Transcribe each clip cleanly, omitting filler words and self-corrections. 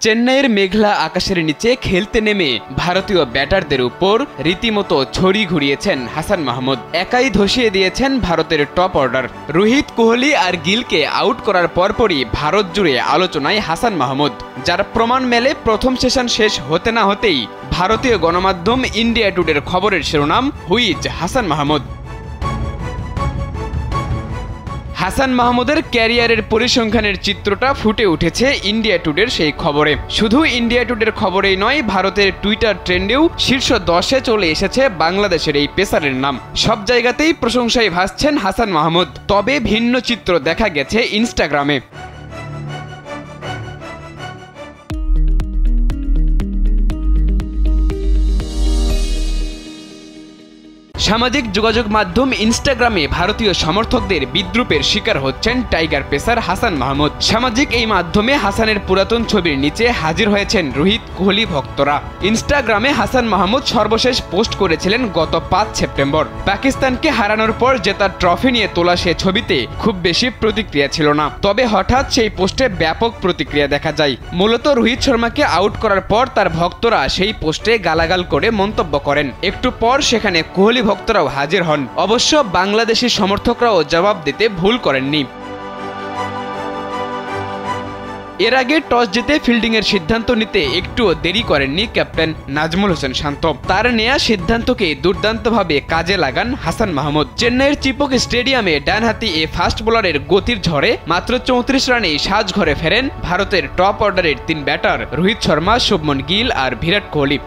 চেন্নাইয়ের মেঘলা আকাশের নিচে খেলতে নেমে ভারতীয় ব্যাটারদের উপর রীতিমতো ছড়ি ঘুরিয়েছেন হাসান মাহমুদ। একাই ধসিয়ে দিয়েছেন ভারতের টপ অর্ডার। রোহিত, কোহলি আর গিলকে আউট করার পরপরই ভারত জুড়ে আলোচনায় হাসান মাহমুদ, যার প্রমাণ মেলে প্রথম সেশন শেষ হতে না হতেই ভারতীয় গণমাধ্যম ইন্ডিয়া টুডের খবরের শিরোনাম হুইজ হাসান মাহমুদ। হাসান মাহমুদের ক্যারিয়ারের পরিসংখ্যানের চিত্রটা ফুটে উঠেছে ইন্ডিয়া টুডের সেই খবরে। শুধু ইন্ডিয়া টুডের খবরেই নয়, ভারতের টুইটার ট্রেন্ডেও শীর্ষ 10-এ চলে এসেছে বাংলাদেশের এই পেসারের নাম। সব জায়গাতেই প্রশংসায় ভাসছেন হাসান মাহমুদ। তবে ভিন্ন চিত্র দেখা গেছে ইনস্টাগ্রামে। সামাজিক যোগাযোগ মাধ্যম ইনস্টাগ্রামে ভারতীয় সমর্থকদের বিদ্রূপের শিকার হচ্ছেন টাইগার পেসার হাসান মাহমুদ। সামাজিক এই মাধ্যমে হাসানের পুরাতন ছবির নিচে হাজির হয়েছেন রোহিত, কোহলি ভক্তরা। ইনস্টাগ্রামে হাসান মাহমুদ সর্বশেষ পোস্ট করেছিলেন গত 5 সেপ্টেম্বর। পাকিস্তানকে হারানোর পর জেতার ট্রফি নিয়ে তোলা সে ছবিতে খুব বেশি প্রতিক্রিয়া ছিল না, তবে হঠাৎ সেই পোস্টে ব্যাপক প্রতিক্রিয়া দেখা যায়। মূলত রোহিত শর্মাকে আউট করার পর তার ভক্তরা সেই পোস্টে গালাগাল করে মন্তব্য করেন। একটু পর সেখানে কোহলি ভক্তরাও হাজির হন। অবশ্য বাংলাদেশি সমর্থকরাও জবাব দিতে ভুল করেননি। এর আগে টস জিতে ফিল্ডিংয়ের সিদ্ধান্ত নিতে একটুও দেরি করেননি ক্যাপ্টেন নাজমুল হোসেন শান্ত। তার নেয়া সিদ্ধান্তকে দুর্দান্তভাবে কাজে লাগান হাসান মাহমুদ। চেন্নাইয়ের চিপক স্টেডিয়ামে ডানহাতি এ ফাস্ট বোলারের গতির ঝড়ে মাত্র 34 রানেই সাজঘরে ফেরেন ভারতের টপ অর্ডারের 3 ব্যাটার রোহিত শর্মা, শুভমন গিল আর বিরাট কোহলি।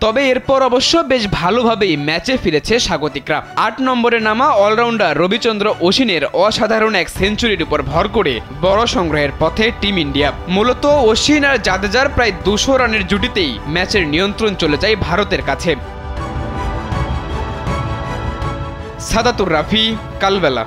তবে এরপর অবশ্য বেশ ভালোভাবেই ম্যাচে ফিরেছে স্বাগতিকরা। 8 নম্বরে নামা অলরাউন্ডার রবিচন্দ্র অশ্বিনের অসাধারণ এক সেঞ্চুরির উপর ভর করে বড় সংগ্রহের পথে টিম ইন্ডিয়া। মূলত অশ্বিন আর জাদেজার প্রায় 200 রানের জুটিতেই ম্যাচের নিয়ন্ত্রণ চলে যায় ভারতের কাছে। সাদাতুর রাফি, কালবেলা।